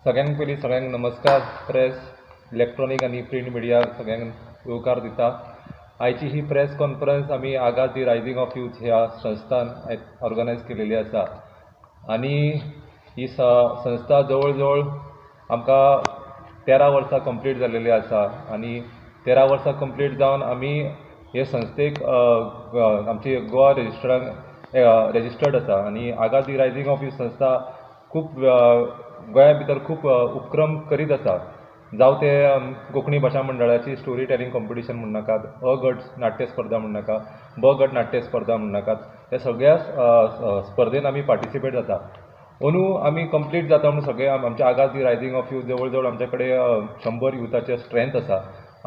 सगळ्यांक पयलीं सगळ्यांक नमस्कार. प्रेस, इलेक्ट्रॉनीक आनी प्रिंट मिडिया सगळ्यांक येवकार दिता. आयची ही प्रेस कॉन्फरन्स आमी आगाज दी रायझींग ऑफ यूथ ह्या संस्थान ऑर्गनायज केलेली आसा. आनी ही संस्था जवळ जवळ आमकां 13 वर्सां कंप्लीट जालेली आसा. आनी 13 वर्सां कंप्लीट जावन आमी हे संस्थेक आमची गोवा रजिस्टर्ड आसा. आनी आगाज दी रायझींग ऑफ यूथ संस्था खूब गोंया भितर खूब उपक्रम करीत आसा. जावं ते कोंकणी भाशा मंडळाची स्टोरी टेलिंग कॉम्पिटिशन म्हण नाकात, अ गट नाट्य स्पर्धा म्हण नाका, ब गट नाट्य स्पर्धा म्हण नाकात, ह्या सगळ्या स्पर्धेन आमी पार्टिसिपेट जाता. अंदू आमी कंप्लीट जाता म्हणून सगळे आमच्या आगाज दी रायझींग ऑफ यूथ जवळ जवळ आमचे कडेन 100 युथाचे स्ट्रेंथ आसा.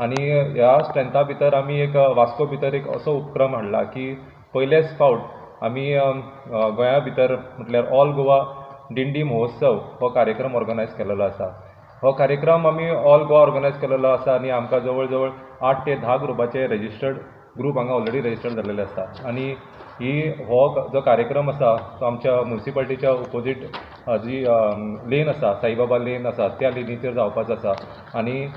आनी ह्या स्ट्रेंथा भितर आमी एक वास्को भितर एक असो उपक्रम हाडला की पयलेच फावट आमी गोंया भितर म्हटल्यार ऑल गोवा दिंडी महोत्सव हो कार्यक्रम ऑर्गनायज केलेलो आसा. हो कार्यक्रम आमी ऑल गोवा ऑर्गनायज केलेलो आसा. आनी आमकां जवळ जवळ 8 ते 10 ग्रुपाचे रजिस्टर्ड ग्रूप हांगा ऑलरेडी रजिस्टर्ड जाल्लेले आसा. आनी हो जो कार्यक्रम आसा तो आमच्या म्युनिसिपालिटीच्या ऑपोजीट जी लेन आसा, साईबाबा लेन आसा, त्या लेनीचेर जावपाचो आसा. आनी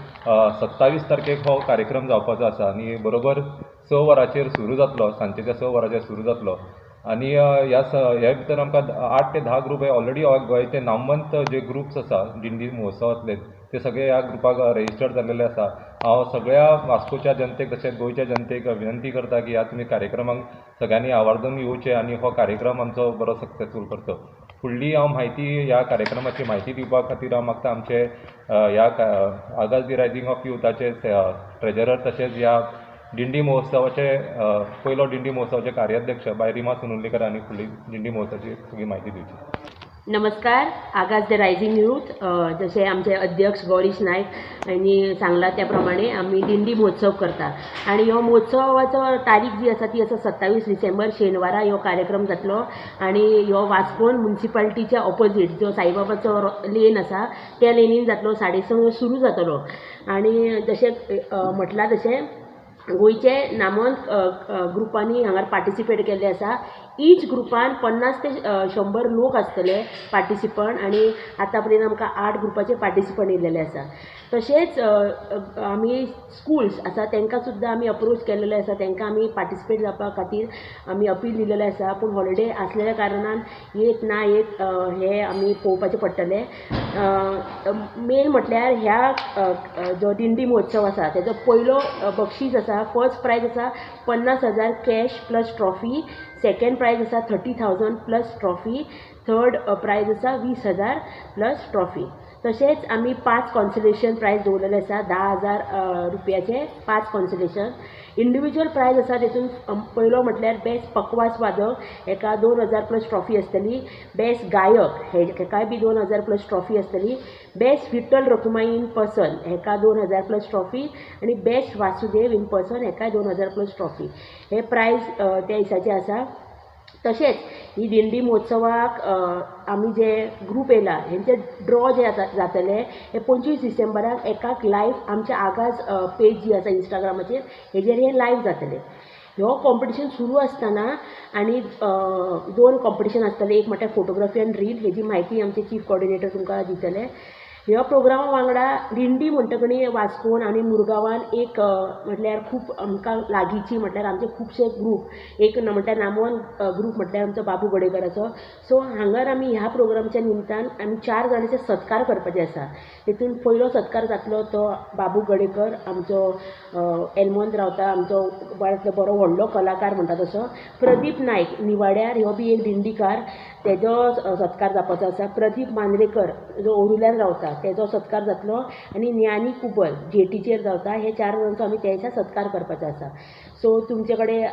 27 तारखेक हो कार्यक्रम जावपाचो आसा. आनी बरोबर 6 वरांचेर सुरू जातलो, सांजेच्या 6 वरांचेर सुरू जातलो. आनी ह्या भितर आमकां 8 ते 10 ग्रूप हे ऑलरेडी गोंयचे नामवंत जे ग्रुप्स आसा दिंडी महोत्सवांतले ते सगळे ह्या ग्रुपाक रजिस्टर्ड जाल्लेले आसा. हांव सगळ्या वास्कोच्या जनतेक तशेंच गोंयच्या जनतेक विनंती करता की ह्या तुमी कार्यक्रमाक सगळ्यांनी आवर्जून येवचें आनी हो कार्यक्रम आमचो बरो सक्सेसफूल करचो. फुडली हांव म्हायती ह्या कार्यक्रमाची म्हायती दिवपा खातीर हांव मागता आमचे ह्या आगाज दी रायझींग ऑफ यूथाचे ट्रेजरर तशेंच ह्या दिंडी महोत्सवाचे पयलो दिंडी महोत्सवाचे कार्याध्यक्ष बाय रिमा सुनुर्लीकर आनी फुडली दिंडी महोत्सवाची सगळी म्हायती दिवची. नमस्कार. आगाज द रायझींग यूथ जसे आमचे अध्यक्ष गौरीश नायक यांनी सांगला त्या प्रमाणे आम्ही दिंडी महोत्सव करता. आणि ह्यो महोत्सवाचो तारीख जी आसा ती आसा 27 डिसेंबर शेनवारा ह्यो कार्यक्रम जातलो. आणि ह्यो वास्कोन म्युनिसिपालिटीच्या ऑपोजीट जो साईबाबाचो लेन आसा त्या लेनीन जातलो. 6:30 सुरू जातलो. आणि जशें म्हटलां तशें गोंयचे नामवंत ग्रुपांनी हांगा पार्टिसिपेट केल्ले आसा. ईच ग्रुपान 50 ते 100 लोक आसतले पार्टिसिपंट. आणि आतां पर्यंत आमकां 8 ग्रुपाचे पार्टिसिपंट येयलेले आसा. तशेंच आमी स्कूल्स आसा तांकां सुद्दां आमी अप्रोच केल्लेले आसा. तांकां आमी पार्टिसिपेट जावपा खातीर आमी अपील दिलेलें आसा. पूण हॉलिडे आसलेल्या कारणान येत ना येत हे आमी पळोवपाचें पडटलें. मेन म्हटल्यार ह्या जो दिंडी महोत्सव आसा तेजो पयलो बक्षीस आसा, फर्स्ट प्रायज आसा 50,000 cash plus trophy. Second prize आसा 30,000 प्लस ट्रॉफी. थर्ड प्रायज आसा 20,000 प्लस ट्रॉफी. तशेंच आमी 5 कॉन्सोलेशन प्रायज दवरलेले आसा. 10,000 रुपयाचे 5 कॉन्सोलेशन. इंडिविज्युअल प्रायज आसा तेतून पयलो म्हटल्यार बेस्ट पकवाज वादक हेका 2,000 प्लस ट्रॉफी आसतली. बेस्ट गायक हेकाय बी 2,000 प्लस ट्रॉफी आसतली. Best Vitthal Rakhumai in person हेका 2,000 प्लस ट्रॉफी. आणि बेस्ट वासुदेव इन पर्सन हेकाय 2,000 प्लस ट्रॉफी. हे प्रायज त्या दिसाचे आसा. तशेंच ही दिंडी महोत्सवाक आमी जे ग्रूप येयला हेंचे ड्रॉ जे जातले हे 25 डिसेंबराक एकाक लायव्ह आमच्या आगाज पेज जी आसा इंस्टाग्रामाचेर हेजेर हे लायव्ह जातले. ह्यो कॉम्पिटिशन सुरू आसतना आनी 2 कॉम्पिटिशन आसतले. एक म्हटल्यार फोटोग्राफी आनी रील. हेजी म्हायती आमचे चीफ कोऑर्डिनेटर तुमकां दितले. ह्या प्रोग्रामा वांगडा दिंडी म्हणटकणी वास्कोन आनी मुरगांवान एक म्हटल्यार खूब आमकां लागींची म्हटल्यार आमचे खुबशे ग्रूप एक म्हटल्यार नामवंत ग्रूप म्हटल्यार आमचो बाबू गडेकराचो. सो हांगर आमी ह्या प्रोग्रामच्या निमतान आमी 4 जाणांचे सत्कार करपाचे आसा. तेतून पयलो सत्कार जातलो तो बाबू गडेकर आमचो एलमोंत रावता आमचो बरो व्हडलो कलाकार म्हणटा तसो. प्रदीप नायक निवाड्यार हो बी एक दिंडीकार तेजो सत्कार जावपाचो आसा. प्रदीप मांद्रेकर जो ओरुल्यान रावता तेजो सत्कार जातलो. आनी ज्ञानी कुबल जेटीचेर जावता. हे 4 जाणांचो आमी त्या दिसा सत्कार करपाचो आसा. सो तुमचे कडेन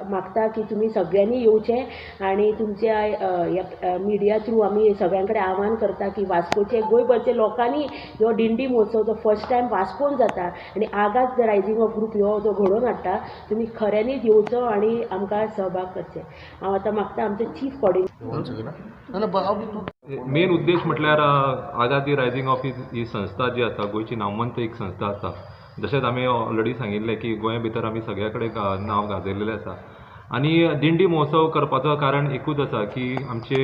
मागता की तुमी सगळ्यांनी येवचें. आनी तुमच्या मिडिया थ्रू आमी सगळ्यां कडेन आव्हान करता की वास्कोचे गोंयभरचे लोकांनी ह्यो दिंडी महोत्सव जो फर्स्ट टायम वास्कोन जाता आनी आगाज द रायझींग ऑफ ग्रूप ह्यो जो घडोवन हाडटा तुमी खऱ्यांनीच येवचो आनी आमकां सहभाग करचे. हांव आतां मागता आमचे चीफ कोऑर्डिनेटर. मेन उद्देश म्हटल्यार आगाज दी रायझींग ऑफ ही संस्था जी आसा गोंयची नामवंत एक संस्था आसा. जशेंच आमी ऑलरेडी सांगिल्लें की गोंया भितर आमी सगळ्या कडेन नांव गाजयलेलें आसा. आनी दिंडी महोत्सव करपाचो कारण एकूच आसा की आमचे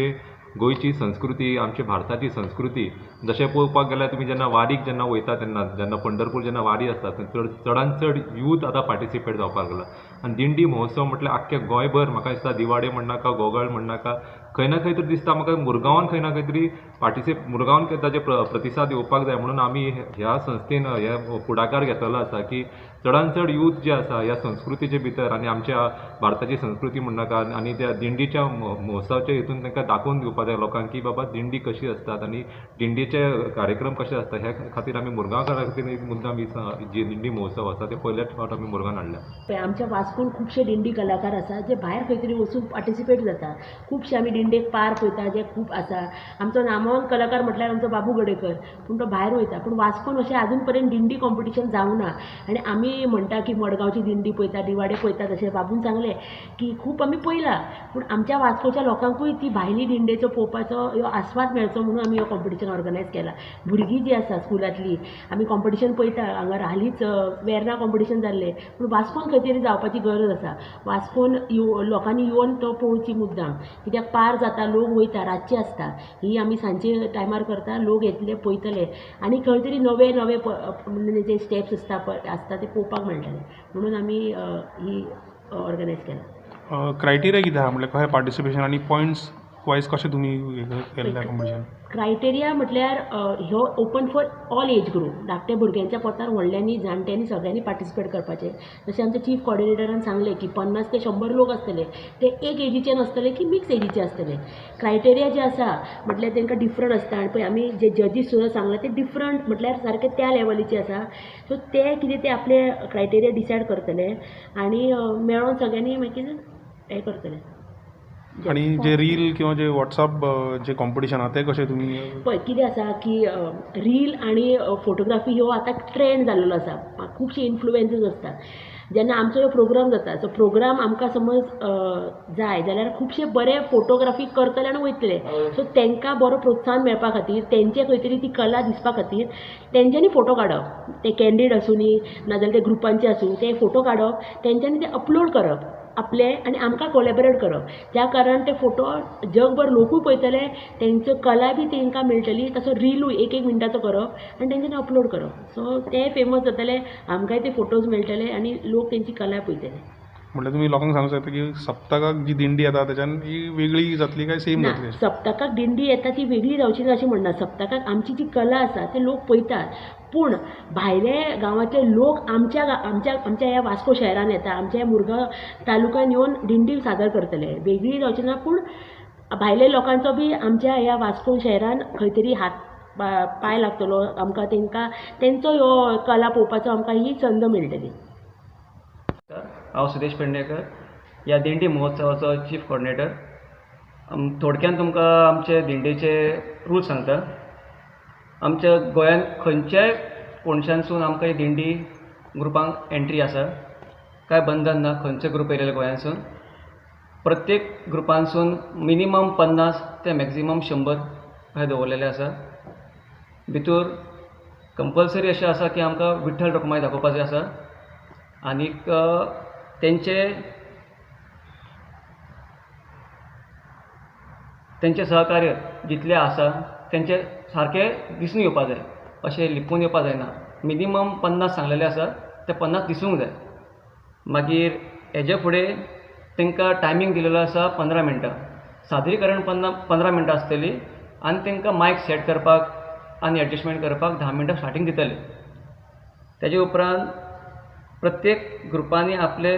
गोंयची संस्कृती, आमची भारताची संस्कृती जशें पळोवपाक गेल्यार तुमी जेन्ना वारीक जेन्ना वयता तेन्ना जेन्ना पंढरपूर जेन्ना वारी आसता तेन्ना चडांत चड यूथ आतां पार्टिसिपेट जावपाक लागला आनी दिंडी महोत्सव म्हटल्यार आख्ख्या गोंयभर म्हाका दिसता दिवाडे म्हणनाका गोगळ म्हणनाका खंय ना खंय तरी दिसता म्हाका मुरगांवान खंय ना खंय तरी मुरगांवान ताजे प्रतिसाद येवपाक जाय म्हणून आमी ह्या संस्थेन हे फुडाकार घेतलेलो आसा की चडांत चड यूथ जे आसा ह्या संस्कृतीचे भितर आनी आमच्या भारताची संस्कृती म्हणनाका आनी त्या दिंडीच्या महोत्सवाच्या हितून तांकां दाखोवन दिवपाक जाय लोकांक की बाबा दिंडी कशी आसतात आनी दिंडीचे कार्यक्रम कशे आसता ह्या खातीर आमी मुरगांवकारा खातीर एक मुद्दाम जी दिंडी महोत्सव आसा ते पयल्याच फावट आमी मुरगांवन हाडल्या. आमच्या वास्कोन खुबशे दिंडी कलाकार आसा जे भायर खंय तरी वचून पार्टिसिपेट जाता. खुबशे आमी दिंडेक पार पळयता जे खूब आसा. आमचो नामवंत कलाकार म्हटल्यार आमचो बाबू गडेकर पूण तो भायर वयता पूण वास्कोन अशें आजून पर्यंत दिंडी कॉम्पिटिशन जावंक ना आनी आमी म्हणटा की मडगांवची दिंडी पळयता दिवाडे पळयता तशें बाबून सांगलें की खूब आमी पळयलां पूण आमच्या वास्कोच्या लोकांकूय ती भायली दिंडेचो पळोवपाचो ह्यो आस्वाद मेळचो म्हणून आमी हो कॉम्पिटिशन ऑर्गनायज केला. भुरगीं जीं आसा स्कुलांतलीं आमी कॉम्पिटिशन पळयता हांगा हालींच वेर्ना कॉम्पिटिशन जाल्लें पूण वास्कोन खंय तरी जावपाची गरज आसा. वास्कोन लोकांनी येवन तो पळोवची मुद्दाम कित्याक पार जाता लोक वयता रातचे आसता ही आमी सांजचे टायमार करता लोक येतले पळयतले आनी खंय तरी नवे नवे जे स्टेप्स आसता ते पळोवपाक मेळटले म्हणून आमी ही ऑर्गनायज केला. क्रायटेरिया कितें आहा म्हटल्यार कशें पार्टिसिपेशन आनी पॉयंट्स वायज कशें तुमी केल्लें कॉम्पिटिशन? क्रायटेरिया म्हटल्यार ह्यो open for all age group धाकट्या भुरग्यांच्या पोतार व्हडल्यांनी जाणट्यांनी सगळ्यांनी पार्टिसिपेट करपाचें. जशें आमच्या चीफ कॉर्डिनेटरान सांगलें की 50 ते 100 लोक आसतले ते एक एजीचे नासतले की मिक्स एजीचे आसतले. क्रायटेरिया जे आसा म्हटल्यार तांकां डिफरंट आसता आनी पळय आमी जे जजीस सुद्दां सांगला ते डिफरंट म्हटल्यार सारके त्या लेवलीचे आसा. सो ते कितें ते आपले क्रायटेरिया डिसायड करतले आनी मेळोन सगळ्यांनी मागीर हें करतले. आनी जे रील किंवा जे वॉट्सॲप जे कॉम्पिटिशन आहा ते कशें तुमी? पळय कितें आसा की रील आनी फोटोग्राफी ह्यो आतां ट्रेंड जाल्लो आसा. खुबशे इन्फ्लुएन्सर्स आसता. जेन्ना आमचो ह्यो प्रोग्राम जाता सो प्रोग्राम आमकां समज जाय जाल्यार खुबशे बरे फोटोग्राफी करतले आनी वयतले. सो तांकां बरो प्रोत्साहन मेळपा खातीर तेंचे खंय तरी ती कला दिसपा खातीर तेंच्यांनी फोटो काडप ते कॅन्डीड आसूनी नाजाल्यार ते ग्रुपांचे आसूं ते फोटो काडप तेंच्यांनी ते अपलोड करप आपले आनी आमकां कोलॅबरेट करप. त्या कारण ते फोटो जगभर लोकूय पळयतले तेंचो कला बी तांकां मेळटली. तसो रिलूय एक मिनटाचो करप आनी तेंच्यांनी अपलोड करप. सो ते फेमस जातले आमकांय ते फोटोज मेळटले आनी लोक तेंची कला पळयतले. म्हटल्यार तुमी लोकांक सांगूंक शकता की सप्तकाक जी दिंडी येता त्याच्यान ही वेगळी जातली काय सेम ना जातली? सप्तकाक दिंडी येता ती वेगळी जावची ना अशें म्हणना. सप्तकाक आमची जी कला आसा ते लोक पळयतात पूण भायले गांवांतले लोक आमच्या ह्या वास्को शहरान येता आमच्या मुरगांव तालुक्यान येवन दिंडी सादर करतले. वेगळी जावची ना पूण भायले लोकांचो बी आमच्या ह्या वास्को शहरान खंय तरी हात पांय लागतलो आमकां तेंचो ह्यो कला पळोवपाचो आमकां ही संद मेळटली. हांव सुदेश पेडणेकर ह्या दिंडी महोत्सवाचो चीफ कॉर्डिनेटर. थोडक्यान तुमकां आमचे दिंडेचे रूल्स सांगता. आमच्या गोंयांत खंयच्याय कोणशानसून आमकां ही दिंडी ग्रुपांक एंट्री आसा. कांय बंधन ना. खंयचो ग्रूप येयलेलो गोंयांतसून प्रत्येक ग्रुपांसून मिनिमम 50 ते मॅक्झिमम 100 अशें दवरलेले आसा. भितर कंपल्सरी अशें आसा की आमकां विठ्ठल रखुमाई दाखोवपाचें आसा आनीक तेंचे सहकार्य जितले आसा तेंचे सारके दिसून येवपा जाय. अशें लिपून येवपा जायना. मिनिमम 50 सांगलेले आसा ते 50 दिसूंक जाय. मागीर हेजे फुडें तांकां टायमींग दिलेलो आसा 15 मिनटां. सादरीकरण 15 मिनटां आसतली आनी तांकां मायक सेट करपाक आनी एडजस्टमेंट करपाक 10 मिनटां स्टार्टींग दितले. तेजे उपरांत प्रत्येक ग्रुपांनी आपले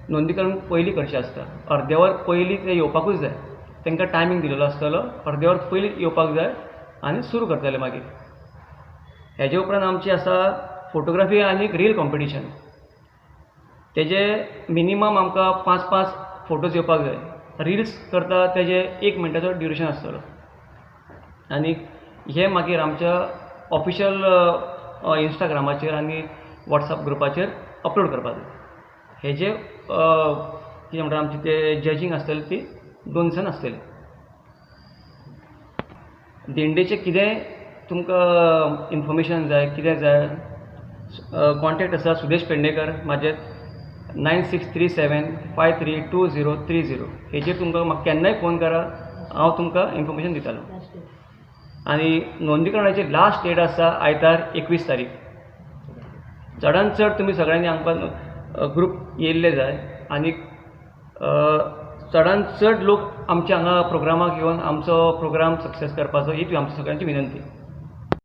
नोंदणीकरण पयलीं करचें आसता. अर्दे वर पयलीं ते येवपाकूच जाय. तांकां टायमींग दिलेलो आसतलो. अर्दे वर पयलीं येवपाक जाय आनी सुरू करतले मागीर. हेजे उपरांत आमची आसा फोटोग्राफी आनी रील कॉम्पिटिशन. तेजे मिनिमम आमकां 5-5 फोटोज येवपाक जाय. रिल्स करता तेजे 1 मिनटाचो ड्युरेशन आसतलो आनी हे मागीर आमच्या ऑफिशियल इंस्टाग्रामाचेर आनी वॉट्सॲप ग्रुपाचेर अपलोड करपाक जाय. हेजे कितें म्हणटा आमचे ते जजींग आसतले ती 2 दिसान आसतली. दिंडेचे कितें तुमकां इन्फॉर्मेशन जाय कितें जाय कॉन्टॅक्ट आसा सुदेश पेडणेकर म्हाजें 9637532030. हेजेर तुमकां म्हाका केन्नाय फोन करा हांव तुमकां इन्फॉर्मेशन दितालो. आनी नोंदणीकरणाची लास्ट डेट आसा आयतार 21 तारीख. चडांत चड तुमी सगळ्यांनी आमकां ग्रूप येयल्ले जाय आनी चडांत चड लोक आमच्या हांगा प्रोग्रामाक येवन आमचो प्रोग्राम सक्सेस करपाचो हीच आमची सगळ्यांची विनंती.